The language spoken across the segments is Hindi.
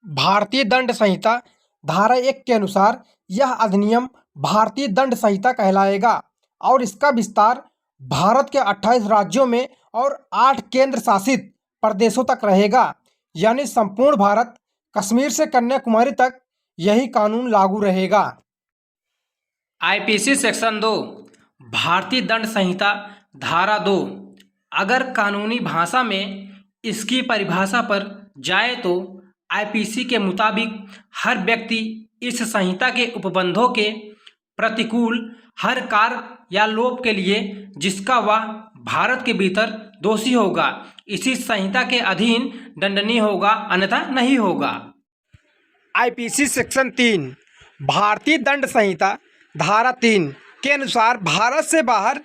भारतीय दंड संहिता धारा 1 के अनुसार यह अधिनियम भारतीय दंड संहिता कहलाएगा और इसका विस्तार भारत के 28 राज्यों में और 8 केंद्र शासित प्रदेशों तक रहेगा। यानी संपूर्ण भारत, कश्मीर से कन्याकुमारी तक यही कानून लागू रहेगा। आईपीसी सेक्शन 2 भारतीय दंड संहिता धारा 2 अगर कानूनी भाषा में इसकी परिभाषा पर जाए तो आईपीसी के मुताबिक हर व्यक्ति इस संहिता के उपबंधों के प्रतिकूल हर कार्य या लोप के लिए जिसका वह भारत के भीतर दोषी होगा, इसी संहिता के अधीन दंडनीय होगा, अन्यथा नहीं होगा। आईपीसी सेक्शन 3 भारतीय दंड संहिता धारा 3 के अनुसार भारत से बाहर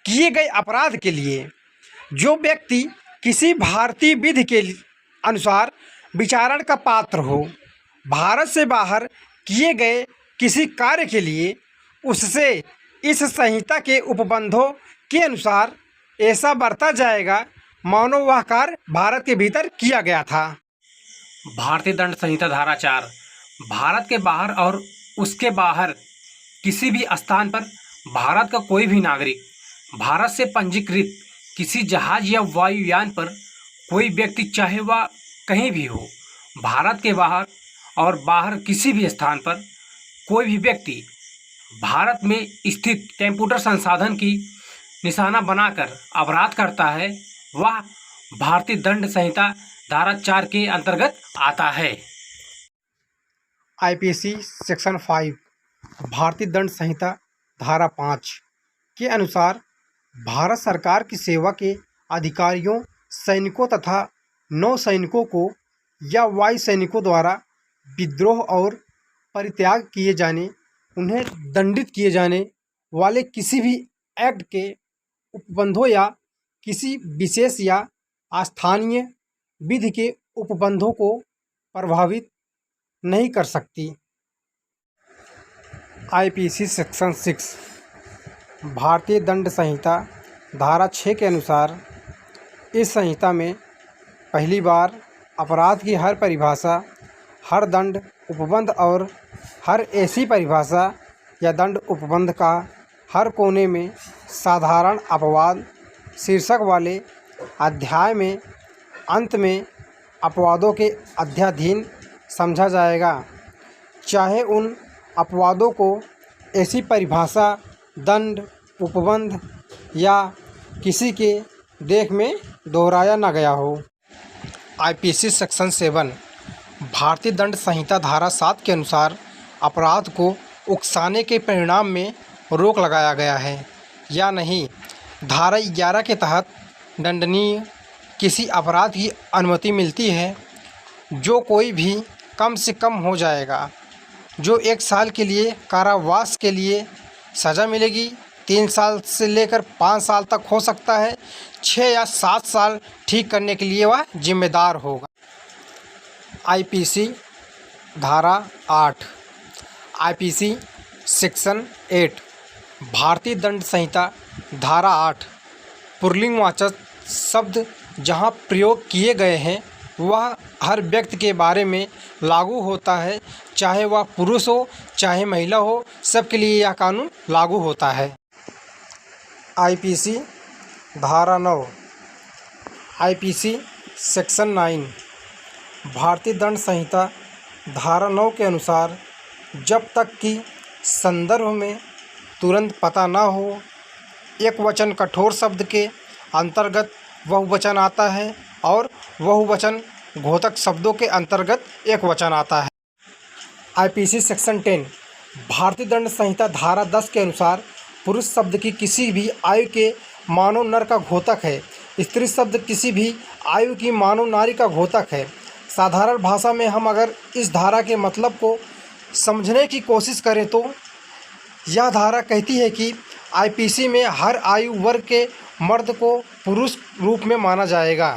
किए गए अपराध के लिए जो व्यक्ति किसी भारतीय विधि के अनुसार विचारण का पात्र हो, भारत से बाहर किए गए किसी कार्य के लिए उससे इस संहिता के उपबंधों के अनुसार ऐसा बरता जाएगा मानो वह कार्य भारत के भीतर किया गया था। भारतीय दंड संहिता धारा 4 भारत के बाहर और उसके बाहर किसी भी स्थान पर भारत का कोई भी नागरिक भारत से पंजीकृत किसी जहाज या वायुयान पर कोई व्यक्ति चाहे वह कहीं भी हो, भारत के बाहर और बाहर किसी भी स्थान पर कोई भी व्यक्ति भारत में स्थित कंप्यूटर संसाधन की निशाना बनाकर अपराध करता है, वह भारतीय दंड संहिता धारा 4 के अंतर्गत आता है। आईपीसी सेक्शन 5 भारतीय दंड संहिता धारा 5 के अनुसार भारत सरकार की सेवा के अधिकारियों, सैनिकों तथा नौसैनिकों को या वायु सैनिकों द्वारा विद्रोह और परित्याग किए जाने, उन्हें दंडित किए जाने वाले किसी भी एक्ट के उपबंधों या किसी विशेष या स्थानीय विधि के उपबंधों को प्रभावित नहीं कर सकती। आईपीसी सेक्शन 6 भारतीय दंड संहिता धारा 6 के अनुसार इस संहिता में पहली बार अपराध की हर परिभाषा, हर दंड उपबंध और हर ऐसी परिभाषा या दंड उपबंध का हर कोने में साधारण अपवाद शीर्षक वाले अध्याय में अंत में अपवादों के अध्याधीन समझा जाएगा, चाहे उन अपवादों को ऐसी परिभाषा, दंड, उपबंध या किसी के देख में दोहराया न गया हो। आईपीसी सेक्शन 7 भारतीय दंड संहिता धारा 7 के अनुसार अपराध को उकसाने के परिणाम में रोक लगाया गया है या नहीं। धारा 11 के तहत दंडनीय किसी अपराध की अनुमति मिलती है जो कोई भी कम से कम हो जाएगा, जो 1 साल के लिए कारावास के लिए सज़ा मिलेगी, 3 साल से लेकर 5 साल तक हो सकता है, 6 या 7 साल ठीक करने के लिए वह जिम्मेदार होगा। आईपीसी धारा 8 आईपीसी सेक्शन 8 भारतीय दंड संहिता धारा 8 पुल्लिंगवाचक शब्द जहां प्रयोग किए गए हैं वह हर व्यक्ति के बारे में लागू होता है, चाहे वह पुरुष हो चाहे महिला हो, सबके लिए यह कानून लागू होता है। आईपीसी धारा 9 आईपीसी सेक्शन 9 भारतीय दंड संहिता धारा 9 के अनुसार जब तक कि संदर्भ में तुरंत पता न हो, एक वचन कठोर शब्द के अंतर्गत बहुवचन आता है और बहुवचन घोतक शब्दों के अंतर्गत एक वचन आता है। आईपीसी सेक्शन 10 भारतीय दंड संहिता धारा 10 के अनुसार पुरुष शब्द की किसी भी आयु के मानव नर का घोतक है, स्त्री शब्द किसी भी आयु की मानव नारी का घोतक है। साधारण भाषा में हम अगर इस धारा के मतलब को समझने की कोशिश करें तो यह धारा कहती है कि आईपीसी में हर आयु वर्ग के मर्द को पुरुष रूप में माना जाएगा।